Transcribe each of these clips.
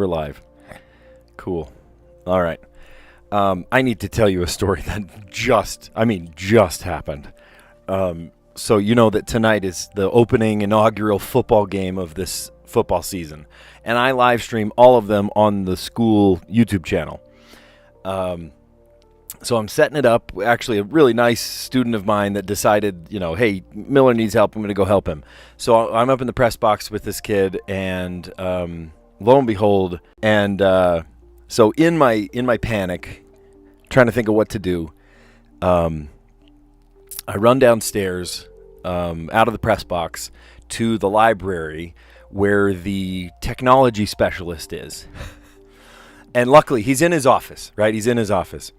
We're live. Cool. All right. I need to tell you a story that just happened. So you know that tonight is the opening inaugural football game of this football season. And I live stream all of them on the school YouTube channel. So I'm setting it up. Actually, a really nice student of mine that decided, hey, Miller needs help. I'm going to go help him. So I'm up in the press box with this kid, and lo and behold, so in my panic, trying to think of what to do, I run downstairs out of the press box to the library where the technology specialist is. And luckily, he's in his office, right? He's in his office.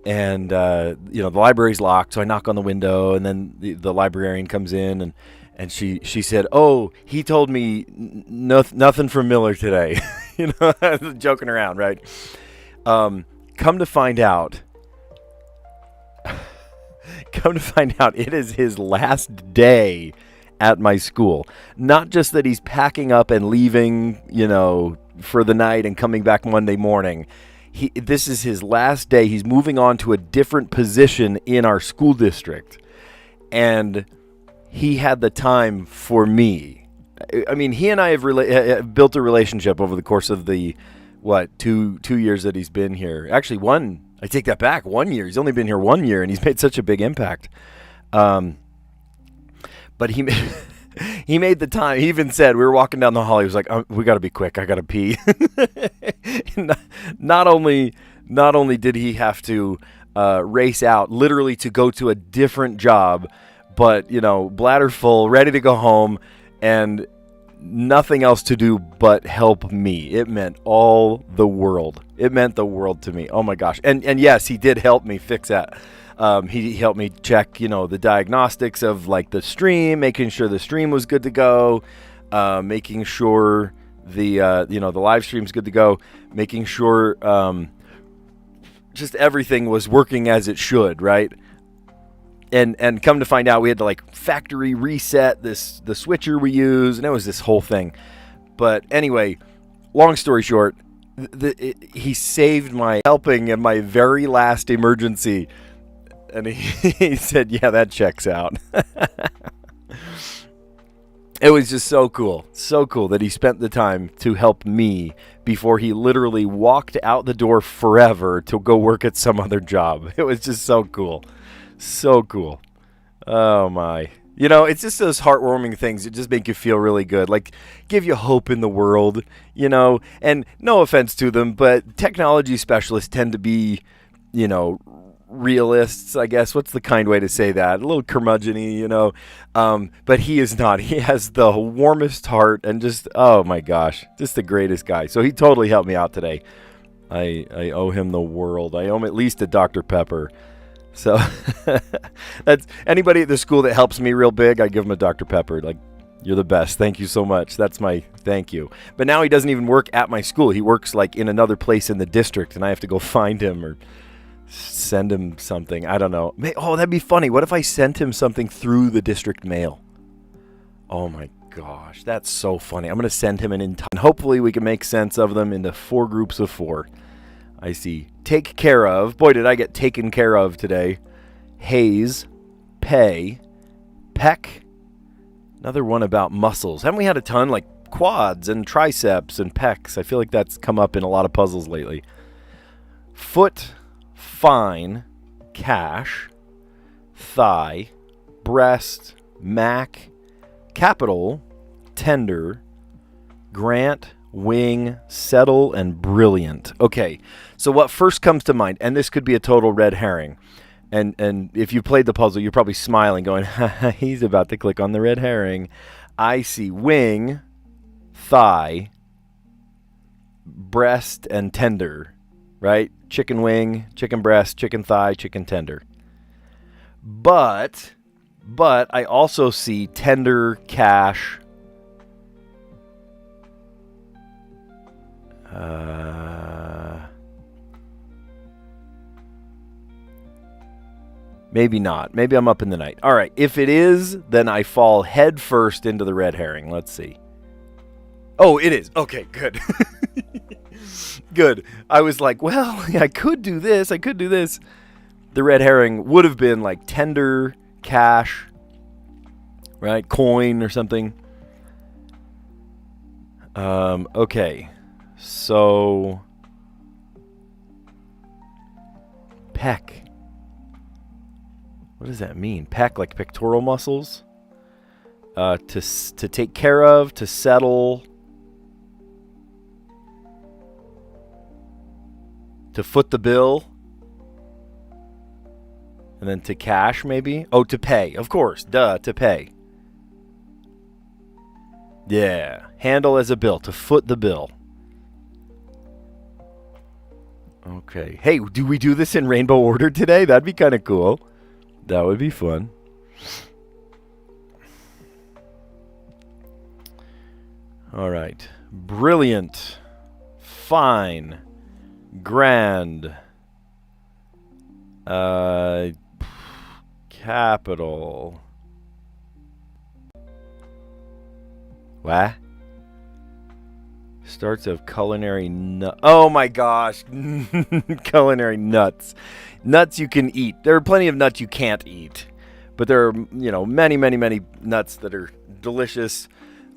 And, the library's locked, so I knock on the window, and then the librarian comes in, and she said, "Oh, he told me nothing from Miller today." Joking around, right? Come to find out, it is his last day at my school. Not just that he's packing up and leaving, for the night and coming back Monday morning. This is his last day. He's moving on to a different position in our school district. And he had the time for me. I mean, he and I have built a relationship over the course of the, 2 years that he's been here. Actually, I take that back, 1 year. He's only been here 1 year, and he's made such a big impact. But he made the time. He even said, we were walking down the hall, he was like, we got to be quick. I got to pee. Not only did he have to race out literally to go to a different job, but, bladder full, ready to go home, and nothing else to do but help me. It meant all the world. It meant the world to me. Oh my gosh. And yes, he did help me fix that. He helped me check, the diagnostics of the stream, making sure the stream was good to go, making sure the live stream's good to go, making sure just everything was working as it should, right? And come to find out, we had to factory reset the switcher we use, and it was this whole thing. But anyway, long story short, he saved my helping in my very last emergency. And he said, yeah, that checks out. It was just so cool that he spent the time to help me before he literally walked out the door forever to go work at some other job. It was just so cool. So cool. Oh, my. It's just those heartwarming things that just make you feel really good. Give you hope in the world, And no offense to them, but technology specialists tend to be, realists, I guess. What's the kind way to say that? A little curmudgeon-y, but he is not. He has the warmest heart and just, oh my gosh, just the greatest guy. So he totally helped me out today. I owe him the world. I owe him at least a Dr. Pepper. So that's anybody at the school that helps me real big, I give him a Dr. Pepper. You're the best. Thank you so much. That's my thank you. But now he doesn't even work at my school. He works in another place in the district, and I have to go find him or send him something. I don't know. Oh, that'd be funny. What if I sent him something through the district mail? Oh my gosh, that's so funny. I'm going to send him and hopefully we can make sense of them into 4 groups of 4. I see. Take care of. Boy, did I get taken care of today. Haze, pay, peck. Another one about muscles. Haven't we had a ton quads and triceps and pecs? I feel like that's come up in a lot of puzzles lately. Foot, fine, cash, thigh, breast, mac, capital, tender, grant, wing, settle, and brilliant. Okay, so what first comes to mind, and this could be a total red herring, and if you played the puzzle, you're probably smiling, going, he's about to click on the red herring. I see wing, thigh, breast, and tender, right? Chicken wing, chicken breast, chicken thigh, chicken tender. But I also see tender, cash, maybe not. Maybe I'm up in the night. All right. If it is, then I fall head first into the red herring. Let's see. Oh, it is. Okay, good. Good. I was like, well, I could do this. I could do this. The red herring would have been like tender, cash, right? Coin or something. Okay. So, peck. What does that mean? Peck, like pectoral muscles? To take care of, to settle, to foot the bill, and then to cash, maybe? Oh, to pay. Of course. Duh, to pay. Yeah. Handle as a bill, to foot the bill. Okay. Hey, do we do this in rainbow order today? That'd be kind of cool. That would be fun. All right. Brilliant. Fine. Grand. Capital. What? Starts of culinary nut. Oh my gosh. Culinary nuts. Nuts you can eat. There are plenty of nuts you can't eat. But there are, many, many, many nuts that are delicious.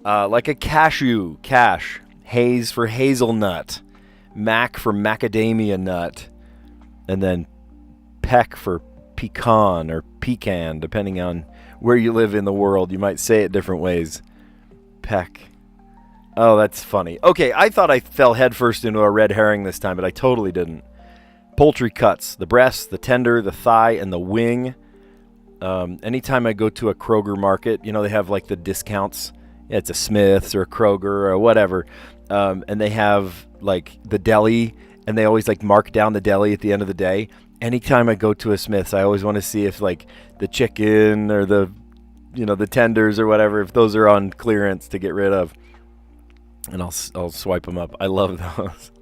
Like a cashew. Cash. Haze for hazelnut. Mac for macadamia nut. And then peck for pecan or pecan, depending on where you live in the world. You might say it different ways. Peck. Oh, that's funny. Okay, I thought I fell headfirst into a red herring this time, but I totally didn't. Poultry cuts. The breast, the tender, the thigh, and the wing. Anytime I go to a Kroger market, they have like the discounts. Yeah, it's a Smith's or a Kroger or whatever. And they have like the deli, and they always like mark down the deli at the end of the day. Anytime I go to a Smith's, I always want to see if like the chicken or the tenders or whatever, if those are on clearance to get rid of. And I'll swipe them up. I love those.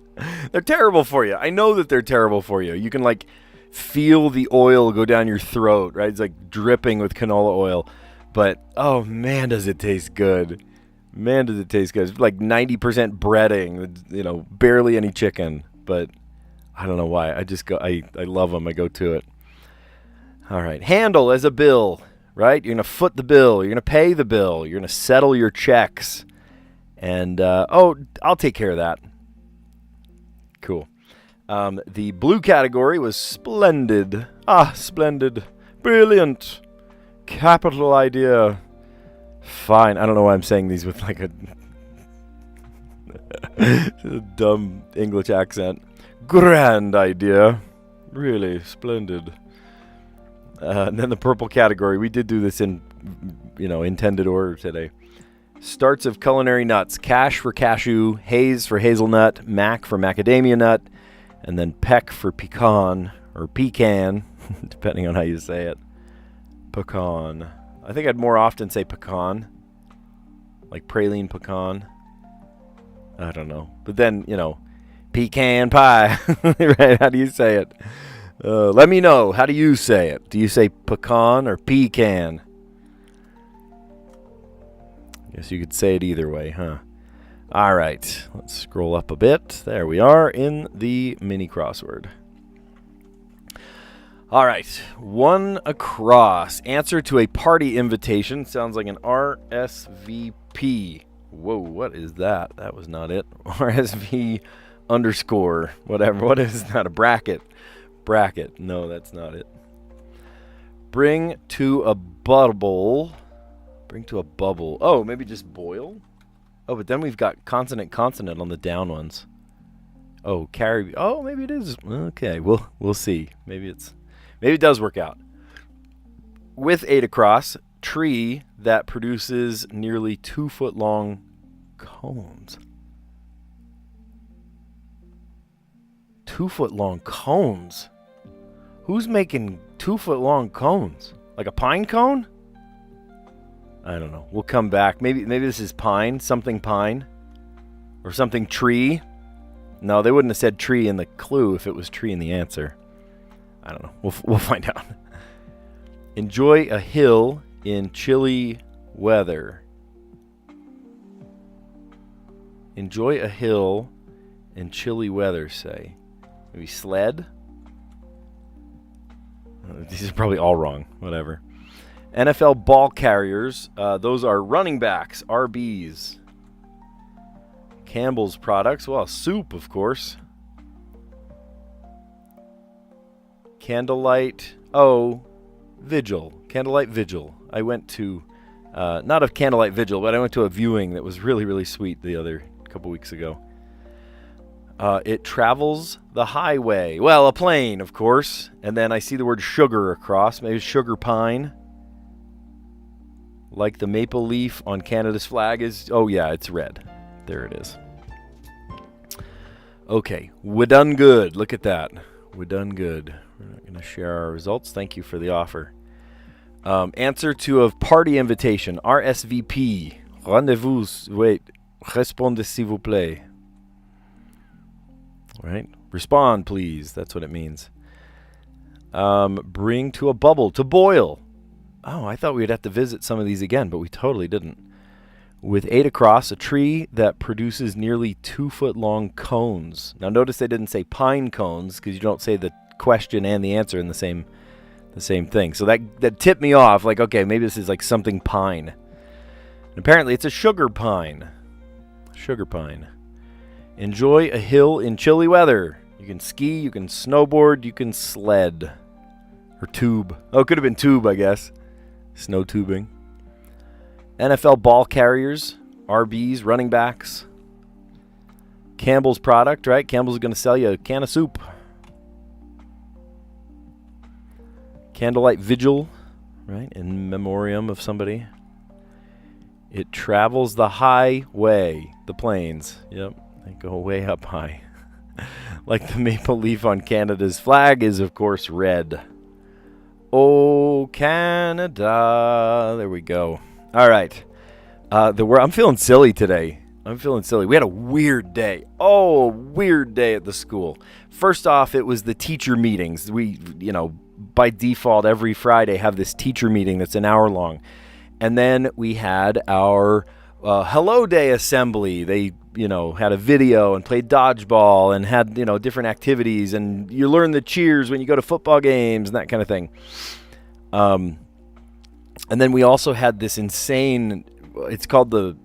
They're terrible for you. I know that they're terrible for you. You can like feel the oil go down your throat, right? It's like dripping with canola oil. But, oh man, does it taste good. Man, does it taste good. It's like 90% breading, barely any chicken. But I don't know why. I love them. I go to it. All right. Handle as a bill, right? You're going to foot the bill. You're going to pay the bill. You're going to settle your checks. And, I'll take care of that. Cool. The blue category was splendid. Splendid. Brilliant. Capital idea. Fine. I don't know why I'm saying these with like a dumb English accent. Grand idea. Really splendid. And then the purple category. We did do this in, intended order today. Starts of culinary nuts. Cash for cashew, haze for hazelnut, mac for macadamia nut, and then peck for pecan, or pecan, depending on how you say it. Pecan. I think I'd more often say pecan, like praline pecan. I don't know. But then, pecan pie, right? How do you say it? Let me know. How do you say it? Do you say pecan or pecan? Guess you could say it either way, huh? All right, let's scroll up a bit. There we are in the mini crossword. All right, one across. Answer to a party invitation. Sounds like an RSVP. Whoa, what is that? That was not it. RSV underscore, whatever. What is that? A bracket. Bracket. No, that's not it. Bring to a bubble. Bring to a bubble. Oh, maybe just boil? Oh, but then we've got consonant on the down ones. Oh, carry. Oh, maybe it is. Okay, we'll see. Maybe it does work out. With 8 across, tree that produces nearly 2 foot long cones. 2 foot long cones? Who's making 2 foot long cones? Like a pine cone? I don't know. We'll come back. Maybe this is pine, something pine, or something tree. No, they wouldn't have said tree in the clue if it was tree in the answer. I don't know. We'll find out. Enjoy a hill in chilly weather. Enjoy a hill in chilly weather, say? Maybe sled? These are probably all wrong. Whatever. NFL ball carriers. Those are running backs, RBs. Campbell's products. Well, soup, of course. Candlelight. Oh, vigil. Candlelight vigil. I went to, not a candlelight vigil, but I went to a viewing that was really, really sweet the other couple weeks ago. It travels the highway. Well, a plane, of course. And then I see the word sugar across. Maybe sugar pine. Like the maple leaf on Canada's flag is... Oh, yeah, it's red. There it is. Okay, we done good. Look at that. We done good. We're not going to share our results. Thank you for the offer. Answer to a party invitation. RSVP. Rendezvous. Wait. Répondez s'il vous plaît. Right? Respond, please. That's what it means. Bring to a bubble. To boil. Oh, I thought we'd have to visit some of these again, but we totally didn't. With 8 across, a tree that produces nearly 2-foot-long cones. Now, notice they didn't say pine cones because you don't say the question and the answer in the same thing. So that tipped me off. Like, okay, maybe this is like something pine. And apparently, it's a sugar pine. Sugar pine. Enjoy a hill in chilly weather. You can ski, you can snowboard, you can sled. Or tube. Oh, it could have been tube, I guess. Snow tubing. NFL ball carriers, RBs, running backs. Campbell's product, right? Campbell's going to sell you a can of soup. Candlelight vigil, right? In memoriam of somebody. It travels the highway, the plains. Yep, they go way up high. Like the maple leaf on Canada's flag is, of course, red. Oh, Canada. There we go. All right. I'm feeling silly today. We had a weird day. Oh, weird day at the school. First off, it was the teacher meetings. We, by default, every Friday have this teacher meeting that's an hour long. And then we had our Hello Day assembly. They, had a video and played dodgeball and had, different activities. And you learn the cheers when you go to football games and that kind of thing. And then we also had this insane, it's called the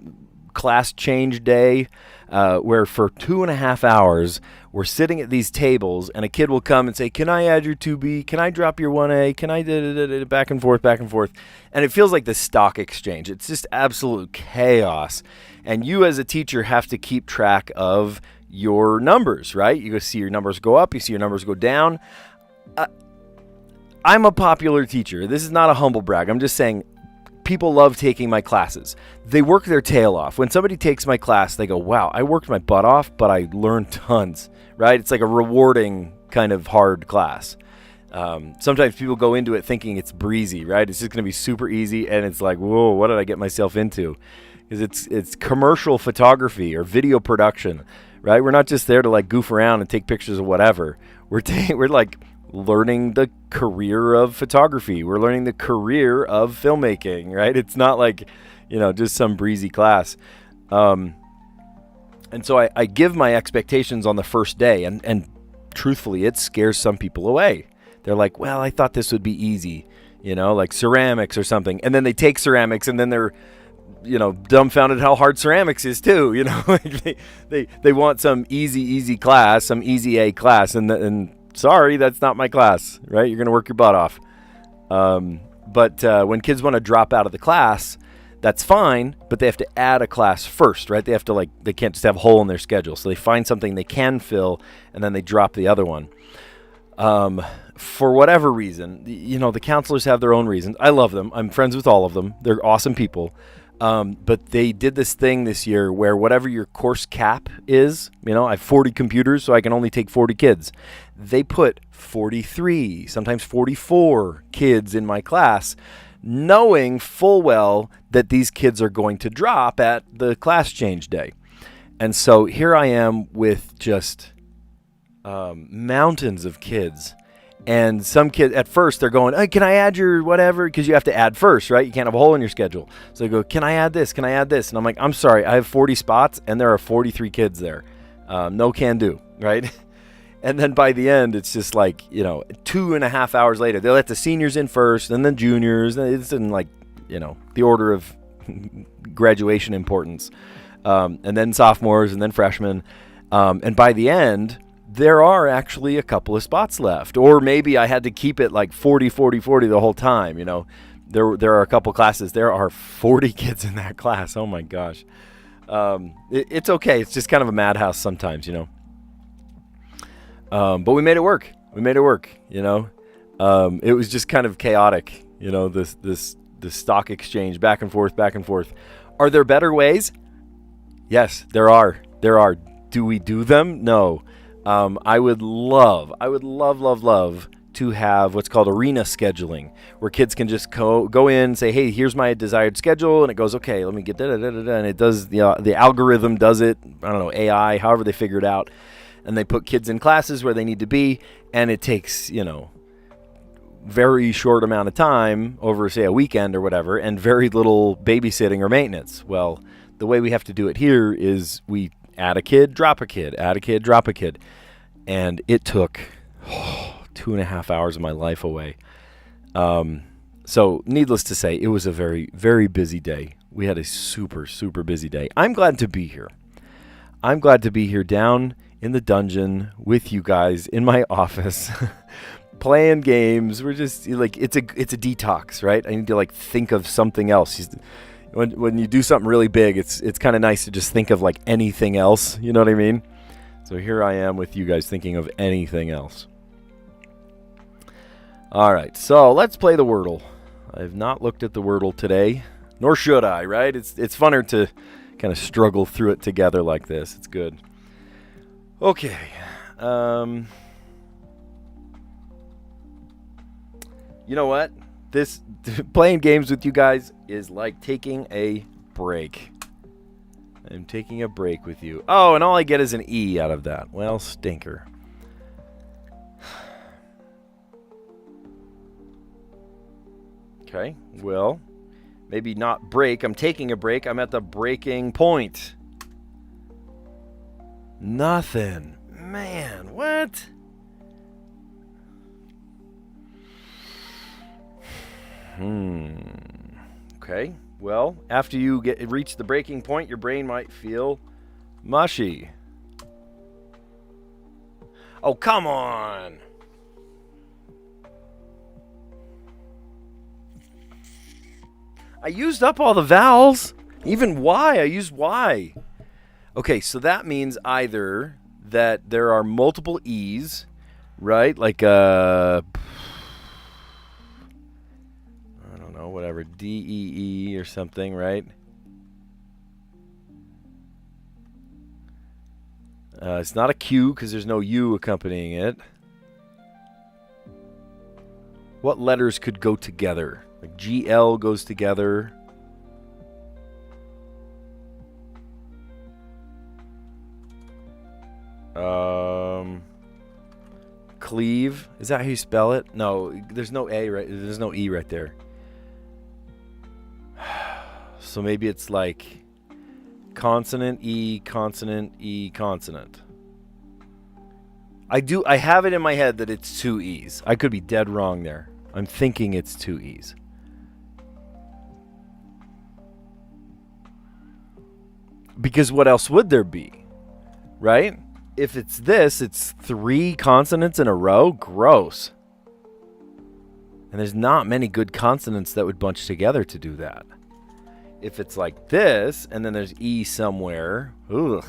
class change day, where for 2.5 hours, we're sitting at these tables and a kid will come and say, can I add your 2B? Can I drop your 1A? Can I back and forth, back and forth? And it feels like the stock exchange. It's just absolute chaos. And you as a teacher have to keep track of your numbers, right? You see your numbers go up, you see your numbers go down. I'm a popular teacher. This is not a humble brag. I'm just saying people love taking my classes. They work their tail off. When somebody takes my class, they go, wow, I worked my butt off, but I learned tons, right? It's like a rewarding kind of hard class. Sometimes people go into it thinking it's breezy, right? It's just going to be super easy, and it's like, whoa, what did I get myself into? Because it's commercial photography or video production, right? We're not just there to like goof around and take pictures of whatever. We're like learning the career of photography. We're learning the career of filmmaking, right? It's not like, just some breezy class. And so I give my expectations on the first day, and truthfully, it scares some people away. They're like, well, I thought this would be easy, like ceramics or something. And then they take ceramics and then they're, dumbfounded how hard ceramics is too, like they want some easy class, some easy A class. And sorry, that's not my class, right? You're going to work your butt off. But when kids want to drop out of the class, that's fine, but they have to add a class first, right? They have to they can't just have a hole in their schedule. So they find something they can fill, and then they drop the other one. For whatever reason, the counselors have their own reasons. I love them. I'm friends with all of them. They're awesome people. But they did this thing this year where whatever your course cap is, I have 40 computers, so I can only take 40 kids. They put 43, sometimes 44 kids in my class, knowing full well that these kids are going to drop at the class change day. And so here I am with just mountains of kids. And some kids, at first, they're going, hey, can I add your whatever? Because you have to add first, right? You can't have a hole in your schedule. So they go, can I add this? Can I add this? And I'm like, I'm sorry, I have 40 spots, and there are 43 kids there. No can do, right? And then by the end, it's just like, 2.5 hours later, they let the seniors in first and then juniors. It's in like, the order of graduation importance. And then sophomores and then freshmen. And by the end, there are actually a couple of spots left. Or maybe I had to keep it like 40, 40, 40 the whole time. There are a couple classes. There are 40 kids in that class. Oh my gosh. It's okay. It's just kind of a madhouse sometimes, But we made it work. It was just kind of chaotic, this stock exchange back and forth, back and forth. Are there better ways? Yes, there are. Do we do them? No. I would love to have what's called arena scheduling, where kids can just go in, say, hey, here's my desired schedule, and it goes, okay, let me get da-da-da-da-da, and it does, the algorithm does it, I don't know, AI, however they figure it out, and they put kids in classes where they need to be, and it takes, very short amount of time over, say, a weekend or whatever, and very little babysitting or maintenance. Well, the way we have to do it here is we add a kid, drop a kid, add a kid, drop a kid, and it took 2.5 hours of my life away. So needless to say, it was a very, very busy day. We had a super, super busy day. I'm glad to be here. I'm glad to be here down in the dungeon with you guys in my office, playing games. We're just like, it's a detox, right? I need to like think of something else. When you do something really big, it's kind of nice to just think of like anything else. You know what I mean? So here I am with you guys thinking of anything else. All right, so let's play the Wordle. I've not looked at the Wordle today, nor should I, right? It's funner to kind of struggle through it together like this. It's good. Okay. You know what? This playing games with you guys is like taking a break. I'm taking a break with you. Oh, and all I get is an E out of that. Well, stinker. Okay, well, maybe not break. I'm taking a break. I'm at the breaking point. Nothing. Man, what? Okay, well, after you reach the breaking point, your brain might feel mushy. Oh, come on. I used up all the vowels. Even Y, I used Y. Okay, so that means either that there are multiple E's, right? Like, I don't know, whatever, D-E-E or something, right? It's not a Q because there's no U accompanying it. What letters could go together? Like GL goes together. Cleave. Is that how you spell it? No, there's no A right. There's no E right there. So maybe it's like consonant, E, consonant, E, consonant. I have it in my head that it's 2 E's. I could be dead wrong there. I'm thinking it's 2 E's. Because what else would there be? Right? If it's this, it's 3 consonants in a row. Gross. And there's not many good consonants that would bunch together to do that. If it's like this, and then there's E somewhere. Ugh.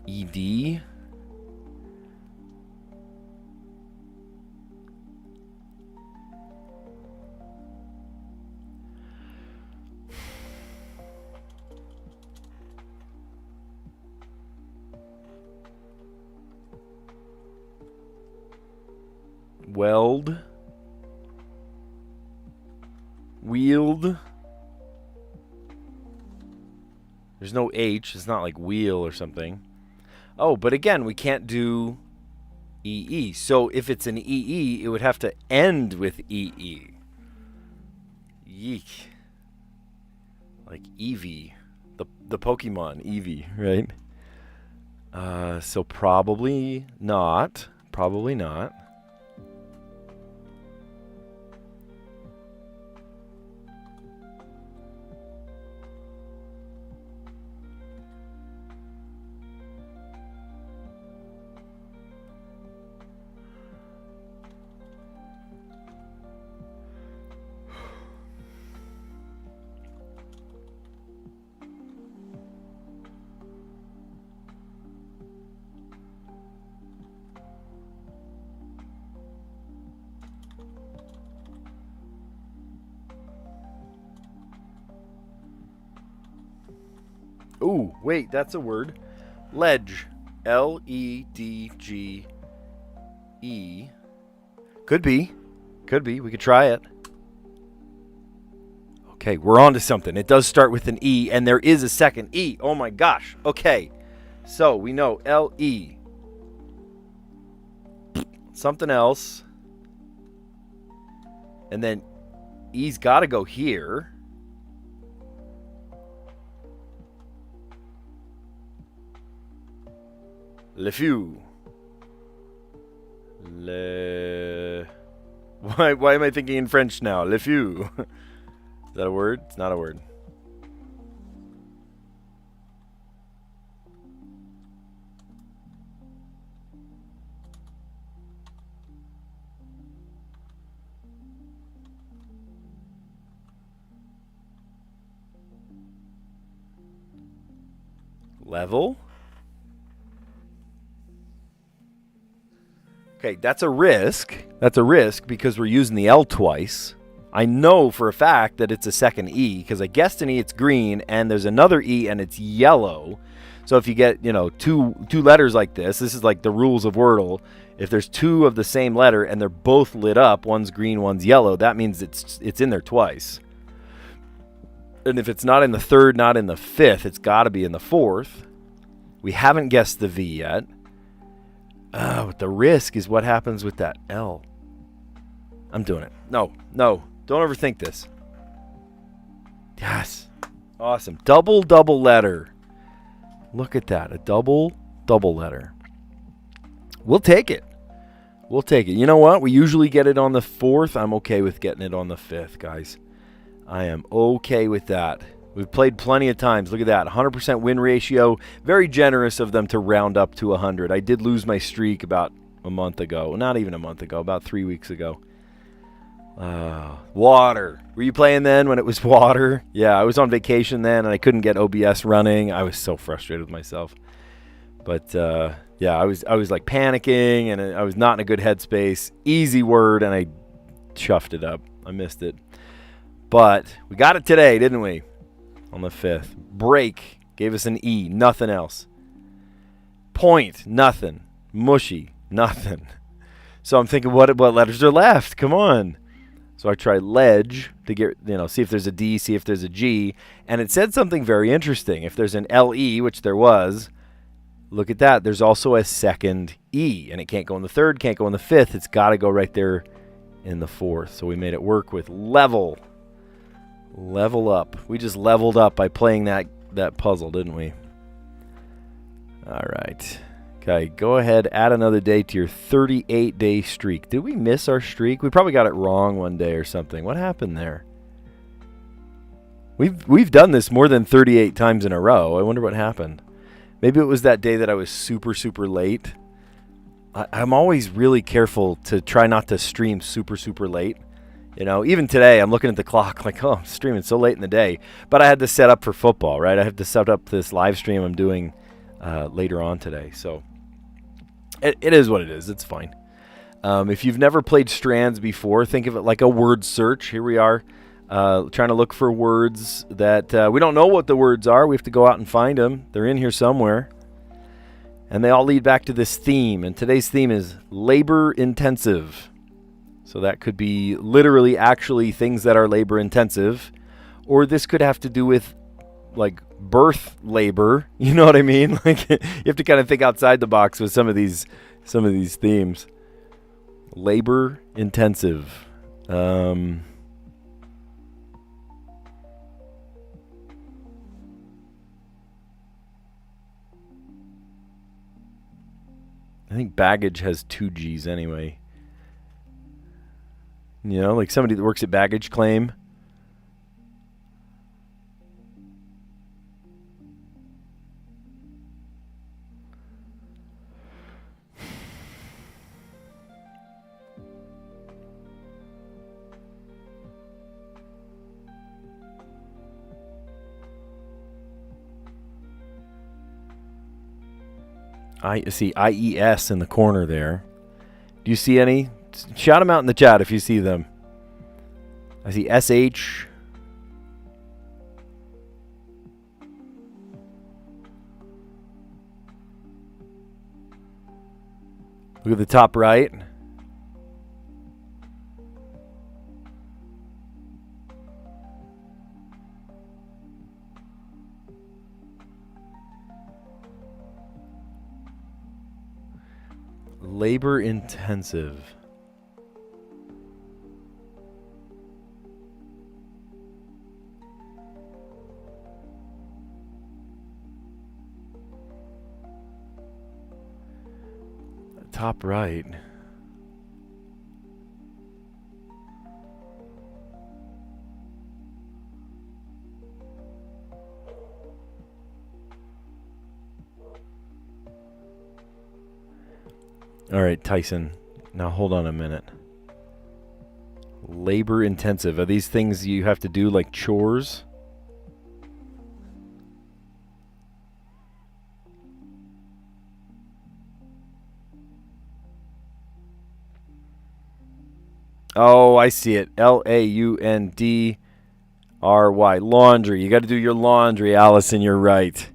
ED. Weld. Wield. There's no H. It's not like wheel or something. Oh, but again, we can't do EE. So if it's an EE, it would have to end with EE. Yeek. Like Eevee. The Pokemon Eevee, right? So probably not. Probably not. Ooh, wait, that's a word. Ledge. Ledge. Could be. Could be. We could try it. Okay, we're on to something. It does start with an E, and there is a second E. Oh my gosh. Okay. So we know LE. Something else. And then E's got to go here. Le feu. Why am I thinking in French now? Le feu. Is that a word? It's not a word. Level. Okay, that's a risk. That's a risk because we're using the L twice. I know for a fact that it's a second E because I guessed an E, it's green, and there's another E and it's yellow. So if you get, two letters like this is like the rules of Wordle. If there's two of the same letter and they're both lit up, one's green, one's yellow, that means it's in there twice. And if it's not in the third, not in the fifth, it's got to be in the fourth. We haven't guessed the V yet. But the risk is what happens with that L. I'm doing it. No. Don't overthink this. Yes. Awesome. Double letter. Look at that. A double letter. We'll take it. You know what? We usually get it on the fourth. I'm okay with getting it on the fifth, guys. I am okay with that. We've played plenty of times. Look at that. 100% win ratio. Very generous of them to round up to 100. I did lose my streak about a month ago. Not even a month ago. About 3 weeks ago. Water. Were you playing then when it was water? Yeah, I was on vacation then and I couldn't get OBS running. I was so frustrated with myself. But yeah, I was like panicking and I was not in a good headspace. Easy word and I chuffed it up. I missed it. But we got it today, didn't we? On the 5th. Break gave us an E, nothing else. Point, nothing. Mushy, nothing. So I'm thinking, what letters are left? Come on. So I tried ledge to get, see if there's a D, see if there's a G, and it said something very interesting. If there's an LE, which there was, look at that. There's also a second E, and it can't go in the 3rd, can't go in the 5th. It's got to go right there in the 4th. So we made it work with level. Level up. We just leveled up by playing that puzzle, didn't we? All right. Okay, go ahead, add another day to your 38-day streak. Did we miss our streak? We probably got it wrong one day or something. What happened there? We've done this more than 38 times in a row. I wonder what happened. Maybe it was that day that I was super, super late. I'm always really careful to try not to stream super, super late. Even today, I'm looking at the clock like, oh, I'm streaming so late in the day. But I had to set up for football, right? I have to set up this live stream I'm doing later on today. So it is what it is. It's fine. If you've never played Strands before, think of it like a word search. Here we are trying to look for words that we don't know what the words are. We have to go out and find them. They're in here somewhere. And they all lead back to this theme. And today's theme is labor intensive. So that could be literally actually things that are labor intensive. Or this could have to do with like birth labor. You know what I mean? Like you have to kind of think outside the box with some of these themes. Labor intensive. I think baggage has 2 G's anyway. You know, like somebody that works at baggage claim. I see IES in the corner there. Do you see any? Shout them out in the chat if you see them. I see SH. Look at the top right. Labor intensive. Top right. All right, Tyson. Now hold on a minute. Labor intensive. Are these things you have to do like chores? Oh, I see it. Laundry. Laundry. You got to do your laundry, Allison. You're right.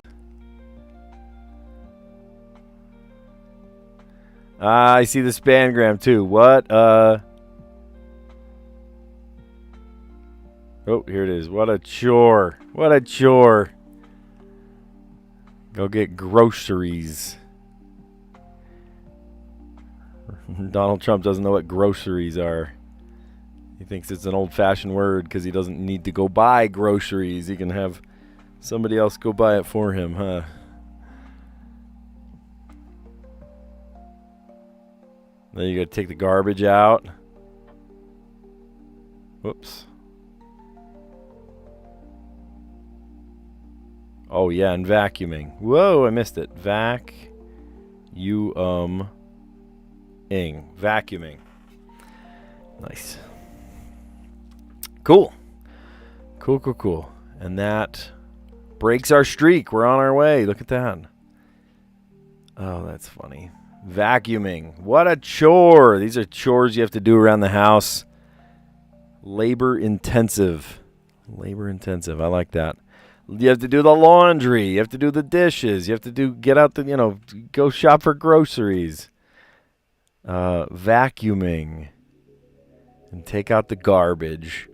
I see the spangram too. What? Oh, here it is. What a chore. What a chore. Go get groceries. Donald Trump doesn't know what groceries are. He thinks it's an old-fashioned word because he doesn't need to go buy groceries. He can have somebody else go buy it for him, huh? Then you got to take the garbage out. Whoops. Oh, yeah, and vacuuming. Whoa, I missed it. Vacuuming. Nice. Cool. Cool. And that breaks our streak. We're on our way. Look at that. Oh, that's funny. Vacuuming. What a chore. These are chores you have to do around the house. Labor intensive. I like that. You have to do the laundry. You have to do the dishes. You have to get out go shop for groceries. Vacuuming. And take out the garbage.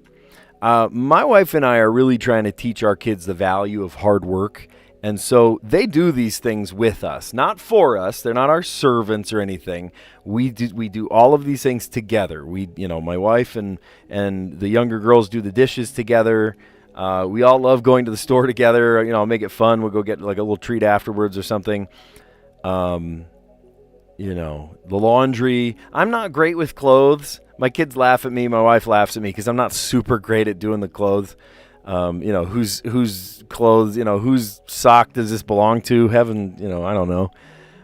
My wife and I are really trying to teach our kids the value of hard work. And so they do these things with us, not for us. They're not our servants or anything. We do all of these things together. My wife and the younger girls do the dishes together. We all love going to the store together. I'll make it fun. We'll go get like a little treat afterwards or something. The laundry. I'm not great with clothes. My kids laugh at me. My wife laughs at me because I'm not super great at doing the clothes. Whose clothes, whose sock does this belong to? Heaven, I don't know.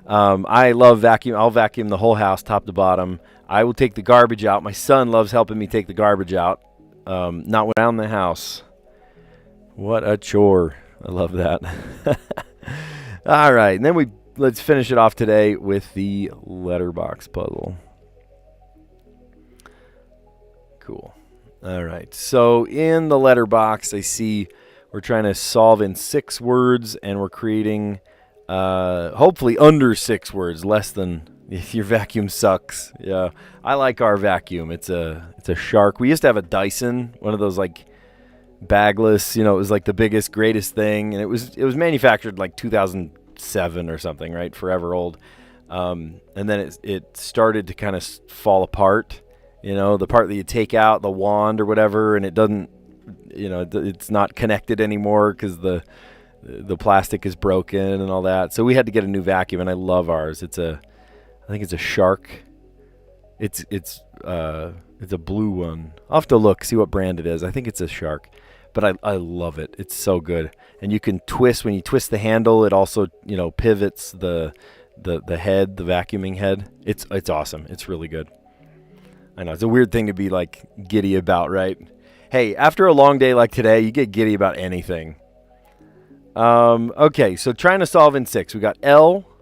I love vacuum. I'll vacuum the whole house, top to bottom. I will take the garbage out. My son loves helping me take the garbage out. Not around the house. What a chore. I love that. All right. And then let's finish it off today with the letterbox puzzle. Cool. All right. So in the letterbox, I see we're trying to solve in 6 words, and we're creating hopefully under 6 words, less than if your vacuum sucks. Yeah, I like our vacuum. It's a Shark. We used to have a Dyson, one of those like bagless. It was like the biggest, greatest thing, and it was manufactured like 2007 or something, right? Forever old. And then it started to kind of fall apart. The part that you take out, the wand or whatever, and it doesn't, it's not connected anymore because the plastic is broken and all that. So we had to get a new vacuum, and I love ours. It's a I think it's a shark. It's a blue one. I'll have to look, see what brand it is. I think it's a shark, but I love it. It's so good. And you can twist when you twist the handle. It also pivots the head, the vacuuming head. It's awesome. It's really good. I know it's a weird thing to be like giddy about, right? Hey, after a long day like today, you get giddy about anything. Okay, so trying to solve in 6. We got L-O-V.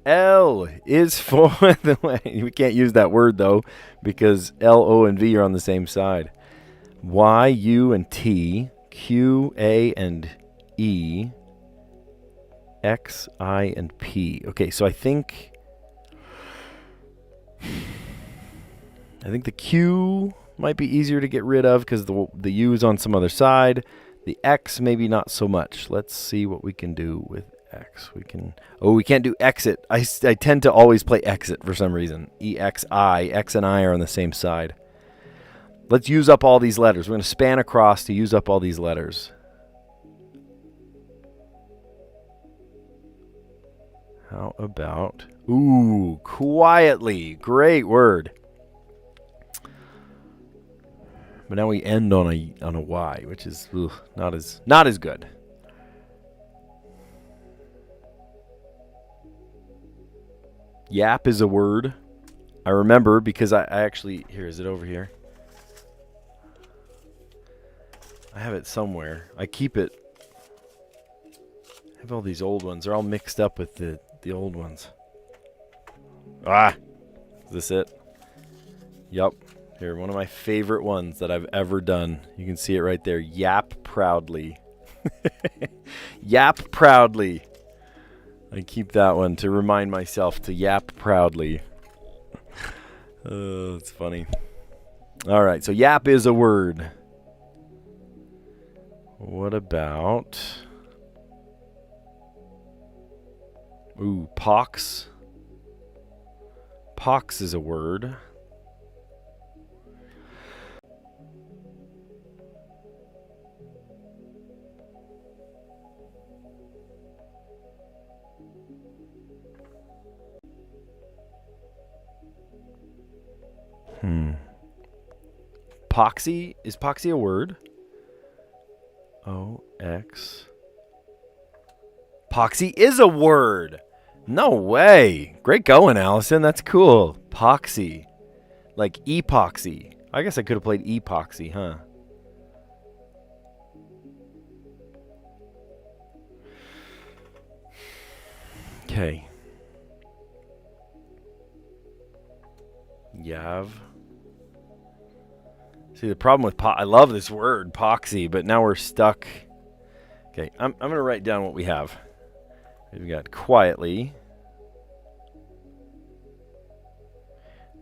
L is for the way. We can't use that word, though, because L, O, and V are on the same side. Y, U, and T. Q, A, and E. X, I, and P. Okay, so I think the Q might be easier to get rid of because the U is on some other side. The X, maybe not so much. Let's see what we can do with X. We can't do exit. I tend to always play exit for some reason. E-X-I. X and I are on the same side. Let's use up all these letters. We're going to span across to use up all these letters. How about... Ooh, quietly. Great word. But now we end on a Y, which is not as good. Yap is a word. I remember because I actually... Here, is it over here? I have it somewhere. I keep it... I have all these old ones. They're all mixed up with the old ones. Ah! Is this it? Yup. Here, one of my favorite ones that I've ever done. You can see it right there. Yap proudly. Yap proudly. I keep that one to remind myself to yap proudly. Oh, it's funny. All right, so yap is a word. What about... Ooh, pox. Pox is a word. Poxy. Is poxy a word? O-X. Poxy is a word. No way. Great going, Allison. That's cool. Poxy. Like epoxy. I guess I could have played epoxy, huh? Okay. Yav. See, the problem with I love this word, poxy, but now we're stuck. Okay, I'm going to write down what we have. We've got quietly.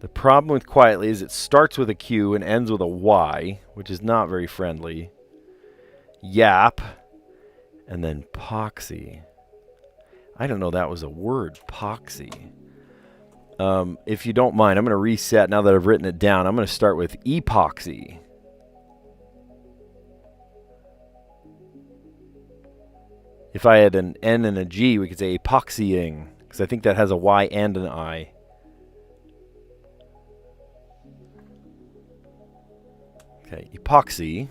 The problem with quietly is it starts with a Q and ends with a Y, which is not very friendly. Yap. And then poxy. I don't know that was a word, poxy. If you don't mind, I'm going to reset now that I've written it down. I'm going to start with epoxy. If I had an N and a G, we could say epoxying, because I think that has a Y and an I. Okay, epoxy.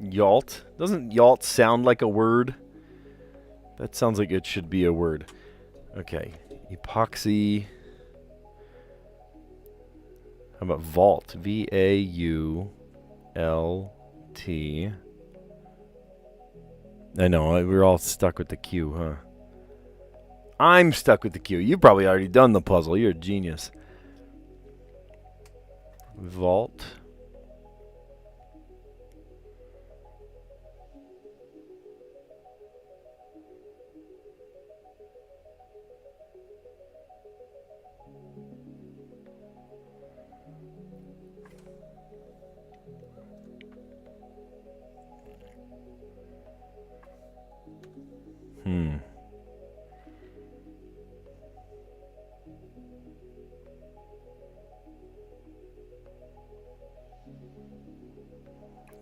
Yalt. Doesn't yalt sound like a word? That sounds like it should be a word. Okay. Epoxy. How about vault? V-A-U-L-T. I know, we're all stuck with the Q, huh? I'm stuck with the Q. You've probably already done the puzzle. You're a genius. Vault.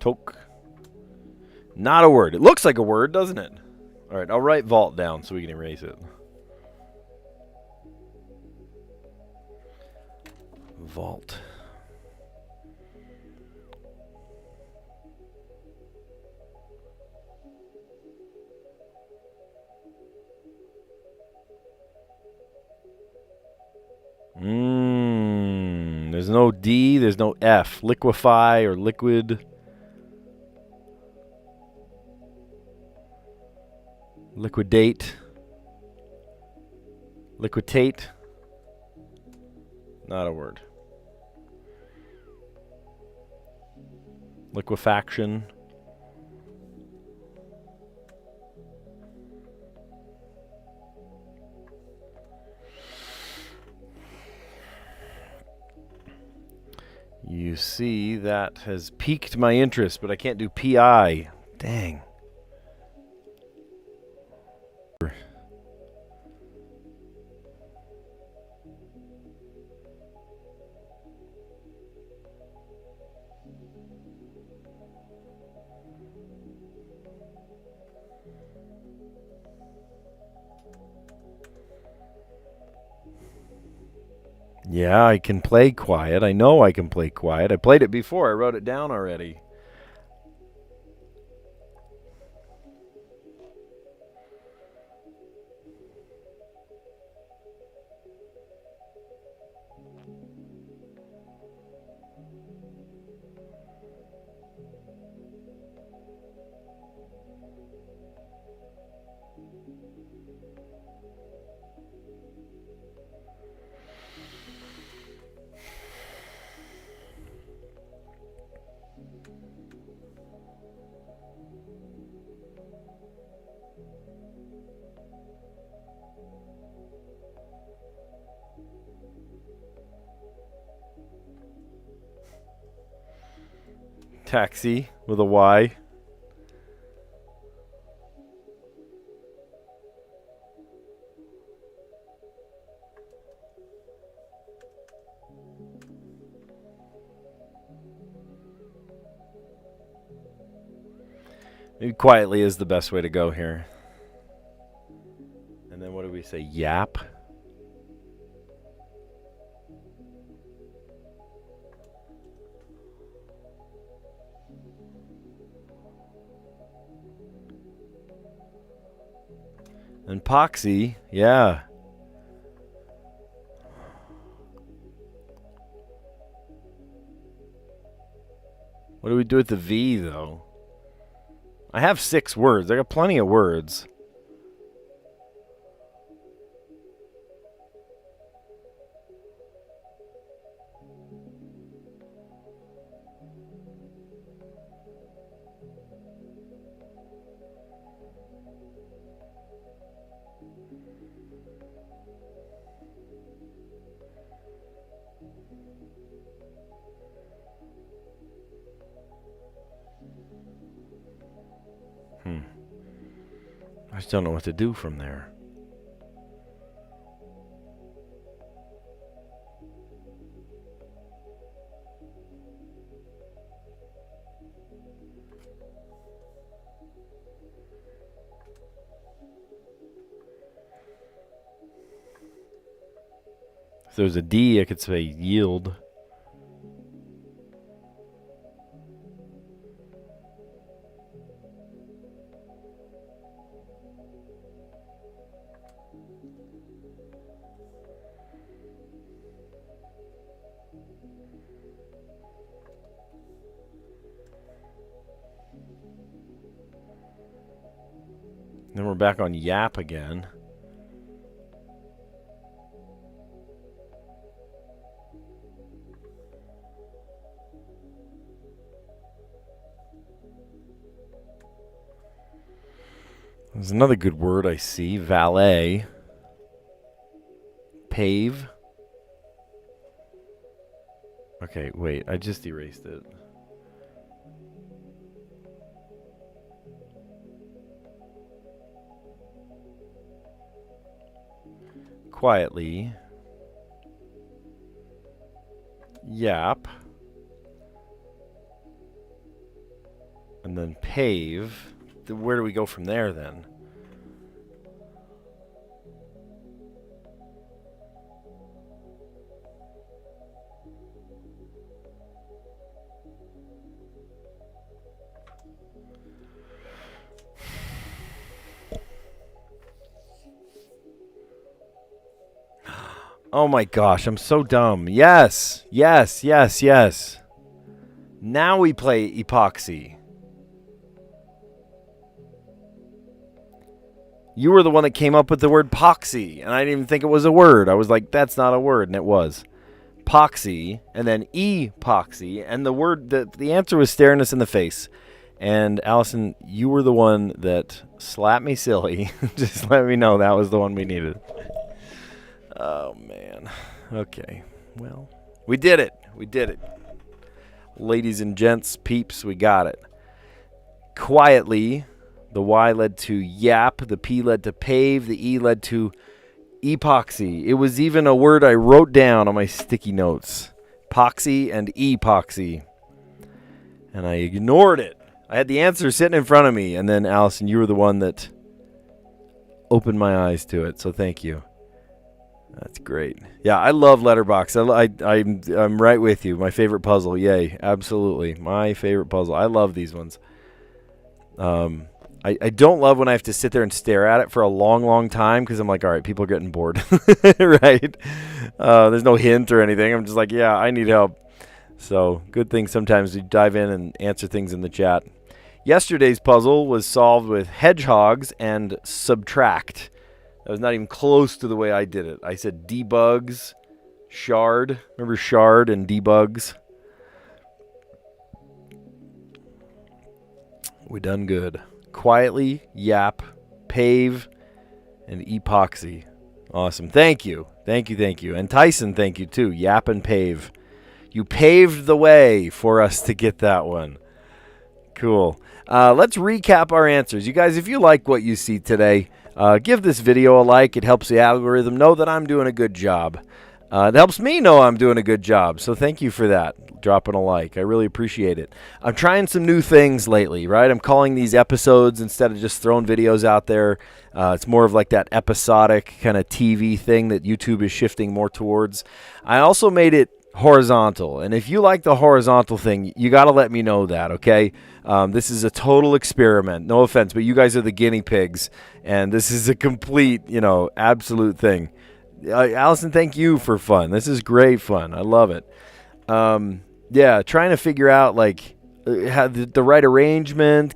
Toke. Not a word. It looks like a word, doesn't it? All right, I'll write vault down so we can erase it. Vault. There's no D, there's no F. Liquefy or liquid. Liquidate. Liquidate. Not a word. Liquefaction. You see, that has piqued my interest, but I can't do PI. Dang. Yeah, I can play quiet. I know I can play quiet. I played it before. I wrote it down already. Taxi with a Y. Maybe quietly is the best way to go here. And then what do we say? Yap. And Poxy, yeah. What do we do with the V, though? I have 6 words. I got plenty of words. I just don't know what to do from there. If there's a D, I could say yield. Then we're back on yap again. There's another good word I see. Valet. Pave. Okay, wait. I just erased it. quietly yap, and then pave. Where do we go from there then? Oh my gosh, I'm so dumb. Yes, yes, yes, yes. Now we play epoxy. You were the one that came up with the word poxy, and I didn't even think it was a word. I was like, that's not a word, and it was. Poxy, and then epoxy, and the word, the answer was staring us in the face. And Allison, you were the one that slapped me silly. Just let me know that was the one we needed. Oh, man. Okay. Well, we did it. We did it. Ladies and gents, peeps, we got it. Quietly, the Y led to yap, the P led to pave, the E led to epoxy. It was even a word I wrote down on my sticky notes. Poxy and epoxy. And I ignored it. I had the answer sitting in front of me. And then, Allison, you were the one that opened my eyes to it. So thank you. That's great. Yeah, I love Letterbox. I'm right with you. My favorite puzzle. Yay. Absolutely. My favorite puzzle. I love these ones. I don't love when I have to sit there and stare at it for a long, long time because I'm like, all right, people are getting bored. Right? There's no hint or anything. I'm just like, yeah, I need help. So good thing sometimes we dive in and answer things in the chat. Yesterday's puzzle was solved with hedgehogs and subtract. That was not even close to the way I did it. I said debugs, shard. Remember shard and debugs? We done good. Quietly, yap, pave, and epoxy. Awesome. Thank you. Thank you, thank you. And Tyson, thank you too. Yap and pave. You paved the way for us to get that one. Cool. Let's recap our answers. You guys, if you like what you see today, give this video a like. It helps the algorithm know that I'm doing a good job. It helps me know I'm doing a good job. So thank you for that. Dropping a like. I really appreciate it. I'm trying some new things lately, right? I'm calling these episodes instead of just throwing videos out there. It's more of like that episodic kind of TV thing that YouTube is shifting more towards. I also made it horizontal. And if you like the horizontal thing, you got to let me know that, okay? This is a total experiment. No offense, but you guys are the guinea pigs. And this is a complete, absolute thing. Allison, thank you for fun. This is great fun. I love it. Yeah, trying to figure out how the right arrangement.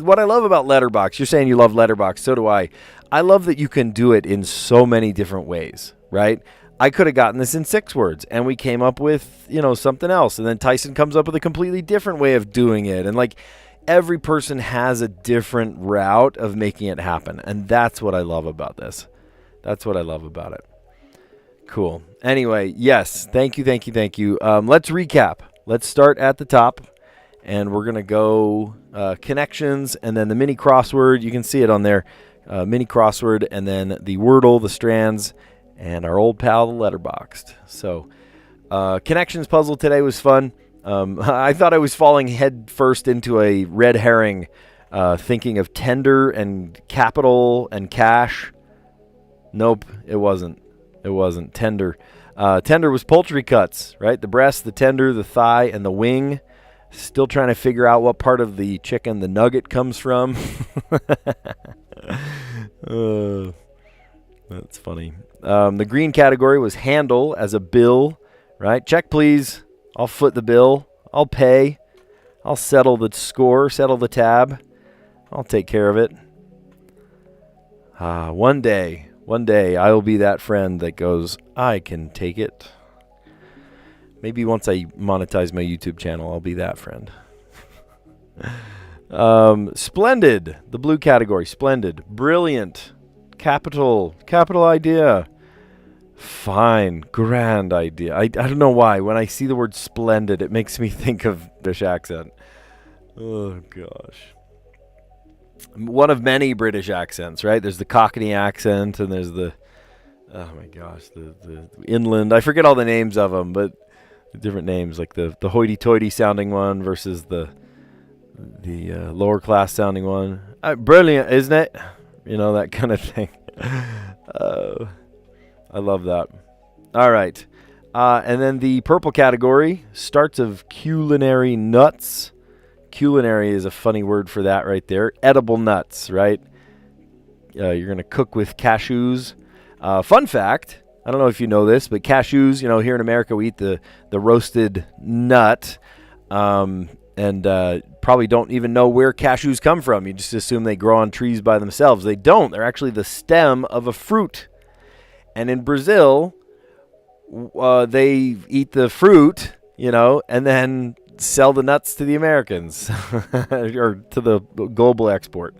What I love about Letterbox, you're saying you love Letterbox, so do I. I love that you can do it in so many different ways, right? I could have gotten this in 6 words, and we came up with, something else. And then Tyson comes up with a completely different way of doing it. And every person has a different route of making it happen. And that's what I love about this. That's what I love about it. Cool. Anyway, yes. Thank you. Let's recap. Let's start at the top. And we're going to go connections and then the mini crossword. You can see it on there. Mini crossword and then the Wordle, the Strands, and our old pal, the Letterboxd. So, connections puzzle today was fun. I thought I was falling head first into a red herring, thinking of tender and capital and cash. Nope, it wasn't. It wasn't. Tender. Tender was poultry cuts, right? The breast, the tender, the thigh, and the wing. Still trying to figure out what part of the chicken the nugget comes from. That's funny. The green category was handle as a bill, right? Check, please. I'll foot the bill. I'll pay. I'll settle the score, settle the tab. I'll take care of it. One day I will be that friend that goes, I can take it. Maybe once I monetize my YouTube channel, I'll be that friend. Splendid, the blue category. Splendid. Brilliant. Capital idea. Fine. Grand idea. I don't know why. When I see the word splendid, it makes me think of British accent. Oh, gosh. One of many British accents, right? There's the Cockney accent, and there's the Oh my gosh, the inland. I forget all the names of them, but the different names, like the hoity-toity sounding one versus the lower class sounding one. Brilliant, isn't it? You know, that kind of thing. I love that. All right. And then the purple category starts of culinary nuts. Culinary is a funny word for that right there. Edible nuts, right? You're going to cook with cashews. Fun fact, I don't know if you know this, but cashews, you know, here in America we eat the roasted nut. And probably don't even know where cashews come from. You just assume they grow on trees by themselves. They don't. They're actually the stem of a fruit. And in Brazil, they eat the fruit, you know, and then sell the nuts to the Americans or to the global export.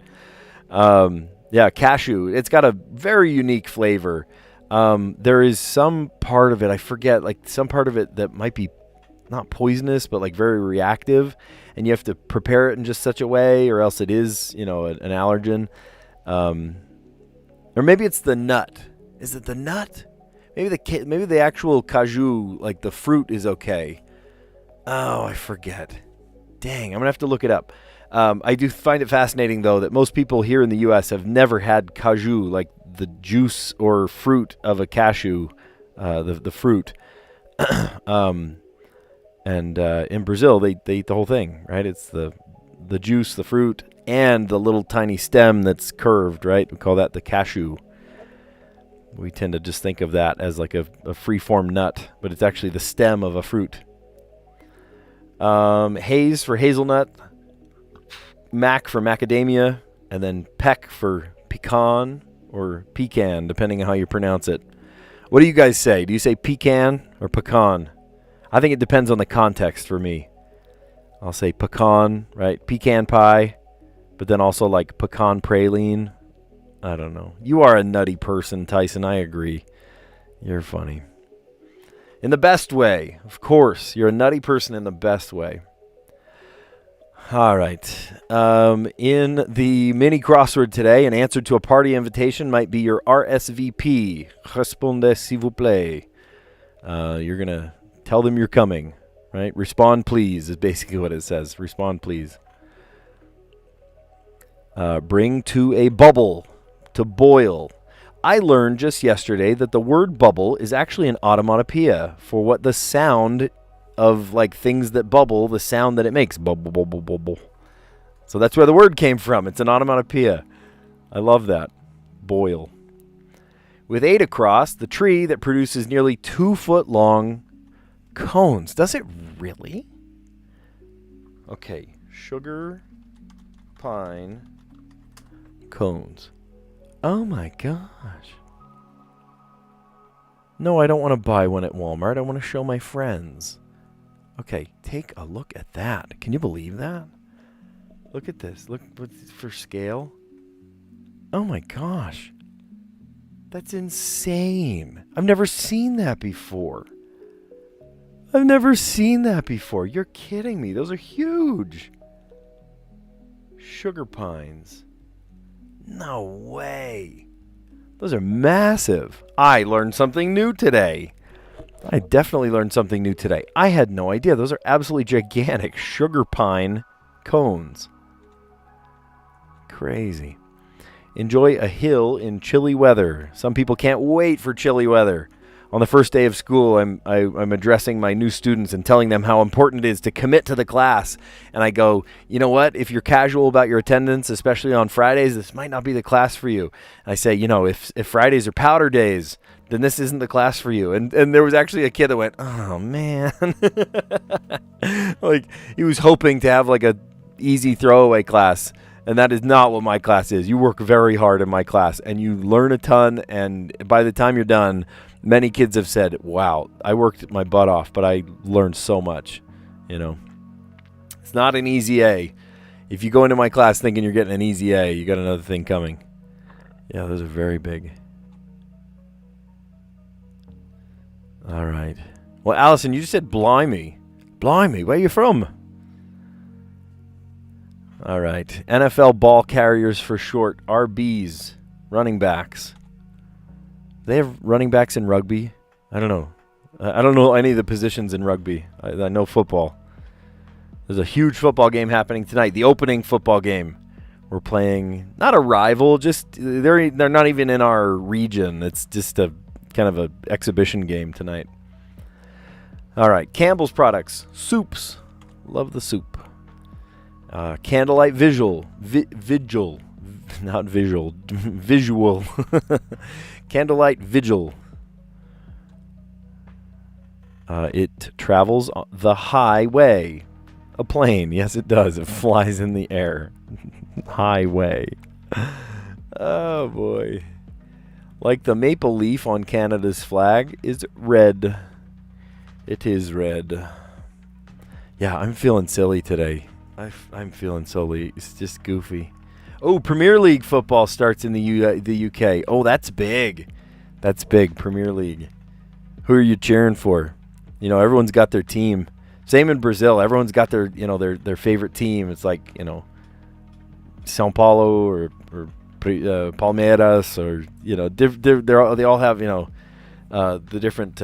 Yeah, cashew. It's got a very unique flavor. There is some part of it, I forget, like some part of it that might be not poisonous, but like very reactive, and you have to prepare it in just such a way, or else it is, you know, an allergen. Or maybe it's the nut. Is it the nut? Maybe the actual caju, like the fruit, is okay. Oh, I forget. Dang, I'm gonna have to look it up. I do find it fascinating though that most people here in the U.S. have never had caju, like the juice or fruit of a cashew, the fruit. And in Brazil, they eat the whole thing, right? It's the juice, the fruit, and the little tiny stem that's curved, right? We call that the cashew. We tend to just think of that as like a free-form nut, but it's actually the stem of a fruit. Haze for hazelnut, mac for macadamia, and then peck for pecan or pecan, depending on how you pronounce it. What do you guys say? Do you say pecan or pecan? I think it depends on the context for me. I'll say pecan, right? Pecan pie, but then also like pecan praline. I don't know. You are a nutty person, Tyson. I agree. You're funny. In the best way, of course. You're a nutty person in the best way. All right. In the mini crossword today, an answer to a party invitation might be your RSVP. Répondez s'il vous plaît. You're going to tell them you're coming, right? Respond, please, is basically what it says. Respond, please. Bring to a bubble, to boil. I learned just yesterday that the word bubble is actually an onomatopoeia for what the sound of, like, things that bubble, the sound that it makes. Bubble, bubble, bubble. So that's where the word came from. It's an onomatopoeia. I love that. Boil. With 8 across, the tree that produces nearly 2 foot long cones. Does it really? Okay. Sugar, pine, cones. Oh my gosh. No, I don't want to buy one at Walmart. I want to show my friends. Okay, take a look at that. Can you believe that? Look at this. Look for scale. Oh my gosh. That's insane. I've never seen that before. You're kidding me. Those are huge. Sugar pines. No way. Those are massive. I learned something new today. I definitely learned something new today. I had no idea. Those are absolutely gigantic sugar pine cones. Crazy. Enjoy a hill in chilly weather. Some people can't wait for chilly weather. On the first day of school, I'm addressing my new students and telling them how important it is to commit to the class. And I go, you know what? If you're casual about your attendance, especially on Fridays, this might not be the class for you. And I say, you know, if Fridays are powder days, then this isn't the class for you. And there was actually a kid that went, oh, man. Like, he was hoping to have like a easy throwaway class. And that is not what my class is. You work very hard in my class, and you learn a ton. And by the time you're done, many kids have said, wow, I worked my butt off, but I learned so much. You know, it's not an easy A. If you go into my class thinking you're getting an easy A, you got another thing coming. Yeah, those are very big. All right. Well, Allison, you just said blimey. Blimey, where are you from? All right. NFL ball carriers for short. RBs. Running backs. They have running backs in rugby. I don't know. I don't know any of the positions in rugby. I know football. There's a huge football game happening tonight. The opening football game. We're playing not a rival, just they're not even in our region. It's just a kind of a exhibition game tonight. All right, Campbell's products, soups. Love the soup. Candlelight vigil, not visual, visual. Candlelight vigil. It travels the highway. A plane, yes it does. It flies in the air. Highway. Oh boy. Like the maple leaf on Canada's flag is red. It is red. Yeah, I'm feeling silly today. I'm feeling silly. It's just goofy. Oh, Premier League football starts in the UK. Oh, that's big. That's big, Premier League. Who are you cheering for? You know, everyone's got their team. Same in Brazil. Everyone's got their, you know, their favorite team. It's like, you know, São Paulo or Palmeiras, or, you know, they all have, you know, the different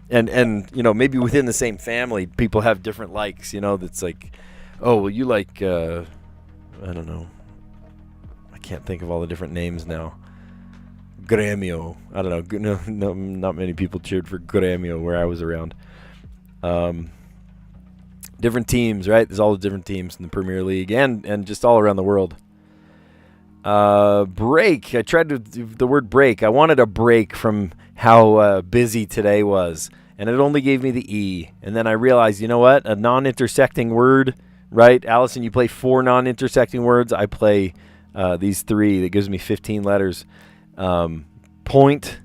and you know, maybe within the same family, people have different likes. You know, that's like, oh, well, you like I don't know. I can't think of all the different names now. Grêmio. I don't know. No, not many people cheered for Grêmio where I was around. Different teams, right? There's all the different teams in the Premier League and just all around the world. Break. I tried to do the word break. I wanted a break from how busy today was, and it only gave me the E. And then I realized, you know what? A non-intersecting word, right? Allison, you play 4 non-intersecting words. I play these 3. That gives me 15 letters. Point.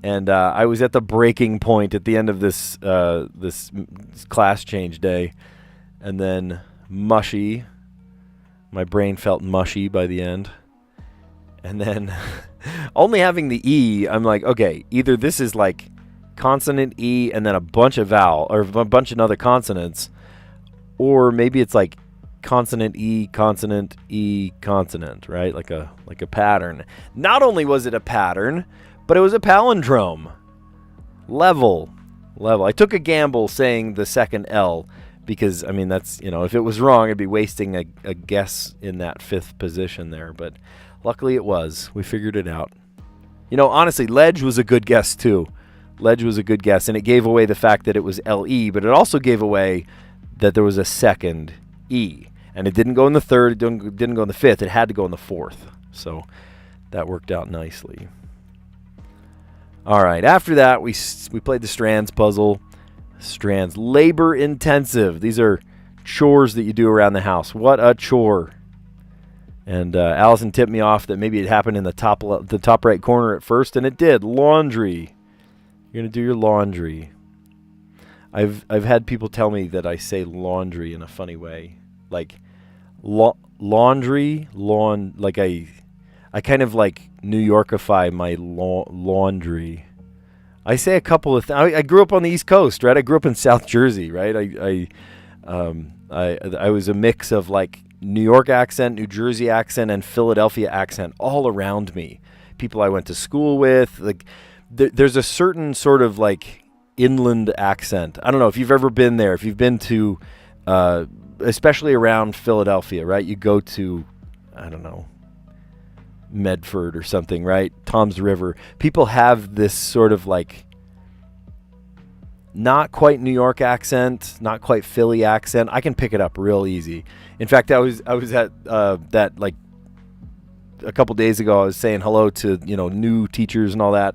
And I was at the breaking point at the end of this class change day. And then mushy. My brain felt mushy by the end. And then only having the E, I'm like, okay, either this is like consonant E and then a bunch of vowel or a bunch of other consonants, or maybe it's like consonant E, consonant E, consonant, right? Like a pattern. Not only was it a pattern, but it was a palindrome. Level. I took a gamble saying the second L because, I mean, that's, you know, if it was wrong, I'd be wasting a guess in that 5th position there. But luckily it was. We figured it out. You know, honestly, ledge was a good guess too. Ledge was a good guess, and it gave away the fact that it was L-E, but it also gave away that there was a second E. And it didn't go in the 3rd, it didn't go in the 5th, it had to go in the 4th. So that worked out nicely. All right, after that, we played the Strands puzzle. Strands, labor intensive. These are chores that you do around the house. What a chore. And Allison tipped me off that maybe it happened in the top right corner at first, and it did. Laundry. You're going to do your laundry. I've had people tell me that I say laundry in a funny way. Like laundry, like I kind of like New Yorkify my laundry. I say a couple of I grew up on the East Coast, right? I grew up in South Jersey, right? I was a mix of like New York accent, New Jersey accent, and Philadelphia accent all around me. People I went to school with, like there's a certain sort of like inland accent. I don't know if you've ever been there. If you've been to, especially around Philadelphia, right? You go to, I don't know, Medford or something, right? Tom's River. People have this sort of like not quite New York accent, not quite Philly accent. I can pick it up real easy. In fact, I was at that like a couple days ago. I was saying hello to, you know, new teachers and all that,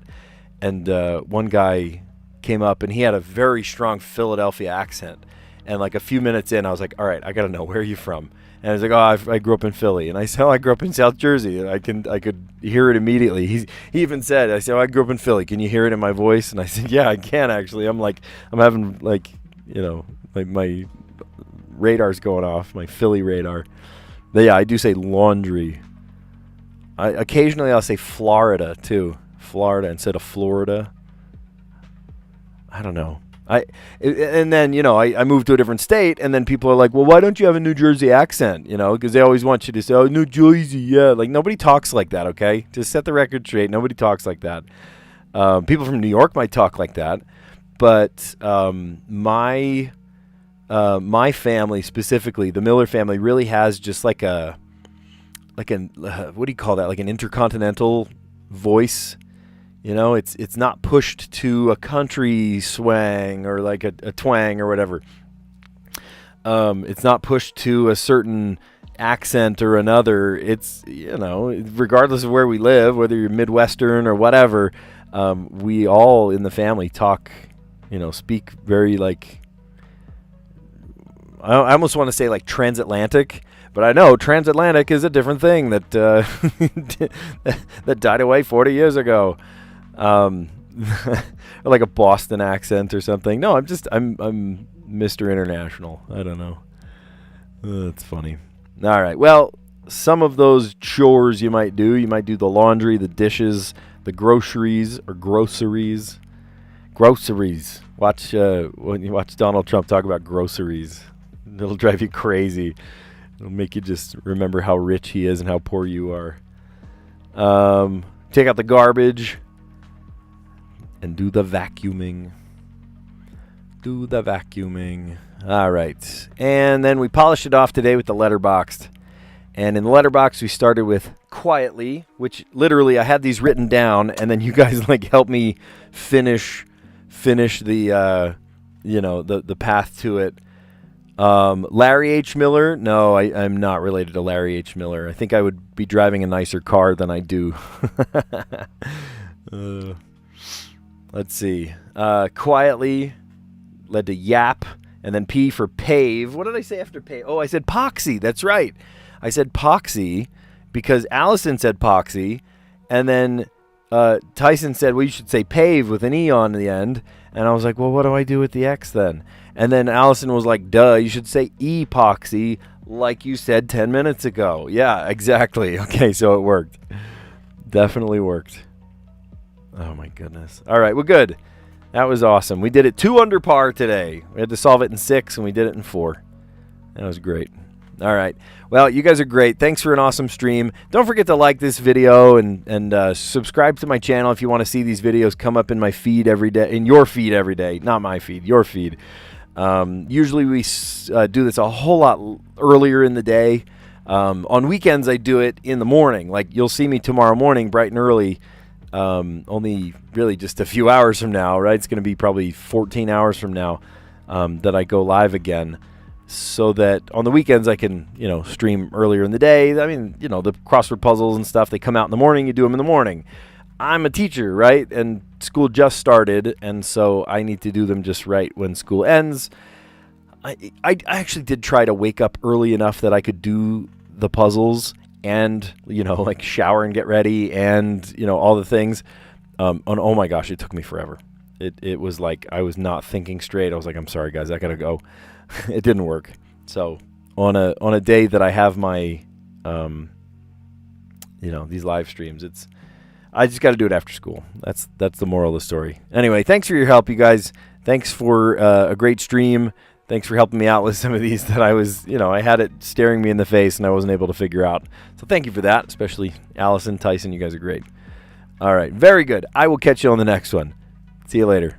and one guy came up and he had a very strong Philadelphia accent. And like a few minutes in, I was like, all right, I got to know, where are you from? And I was like, oh, I grew up in Philly. And I said, oh, I grew up in South Jersey. And I could hear it immediately. He even said, I said, oh, I grew up in Philly. Can you hear it in my voice? And I said, yeah, I can actually. I'm having like, you know, like my radar's going off, my Philly radar. But yeah, I do say laundry. Occasionally I'll say Florida too. Florida instead of Florida. I don't know. And then, you know, I moved to a different state, and then people are like, well, why don't you have a New Jersey accent? You know, because they always want you to say, oh, New Jersey, yeah. Like, nobody talks like that, okay? Just set the record straight. Nobody talks like that. People from New York might talk like that, but my family specifically, the Miller family, really has just like a what do you call that? Like an intercontinental voice. You know, it's not pushed to a country swang or like a twang or whatever. It's not pushed to a certain accent or another. It's, regardless of where we live, whether you're Midwestern or whatever, we all in the family talk, speak very like, I almost want to say like transatlantic, but I know transatlantic is a different thing that that died away 40 years ago. Or like a Boston accent or something. No, I'm Mr. International. I don't know. That's funny. All right. Well, some of those chores you might do the laundry, the dishes, the groceries. Watch when you watch Donald Trump talk about groceries. It'll drive you crazy. It'll make you just remember how rich he is and how poor you are. Take out the garbage and do the vacuuming. All right. And then we polished it off today with the letterboxed. And in the letterbox, we started with quietly, which literally I had these written down, and then you guys like helped me finish the the path to it. Larry H. Miller. No, I'm not related to Larry H. Miller. I think I would be driving a nicer car than I do. Let's see. Quietly led to yap, and then P for pave. What did I say after pave? Oh, I said poxy. That's right. I said poxy because Allison said poxy, and then Tyson said, well, you should say pave with an E on the end. And I was like, well, what do I do with the X then? And then Allison was like, duh, you should say epoxy like you said 10 minutes ago. Yeah, exactly. Okay, so it worked. Definitely worked. Oh, my goodness. All right, well, good. That was awesome. We did it 2 under par today. We had to solve it in 6, and we did it in 4. That was great. All right. Well, you guys are great. Thanks for an awesome stream. Don't forget to like this video and subscribe to my channel if you want to see these videos come up in my feed every day, in your feed every day. Not my feed, your feed. Usually we do this a whole lot earlier in the day. On weekends, I do it in the morning. Like, you'll see me tomorrow morning bright and early. Only really just a few hours from now, right? It's going to be probably 14 hours from now that I go live again, so that on the weekends I can, stream earlier in the day. I mean, the crossword puzzles and stuff, they come out in the morning, you do them in the morning. I'm a teacher, right? And school just started, and so I need to do them just right when school ends. I actually did try to wake up early enough that I could do the puzzles and, like shower and get ready and, all the things. And oh my gosh, it took me forever. It was like I was not thinking straight. I was like, I'm sorry, guys, I got to go. It didn't work. So on a day that I have my, these live streams, I just got to do it after school. That's the moral of the story. Anyway, thanks for your help, you guys. Thanks for a great stream. Thanks for helping me out with some of these that I was, I had it staring me in the face and I wasn't able to figure out. So thank you for that, especially Allison, Tyson. You guys are great. All right, very good. I will catch you on the next one. See you later.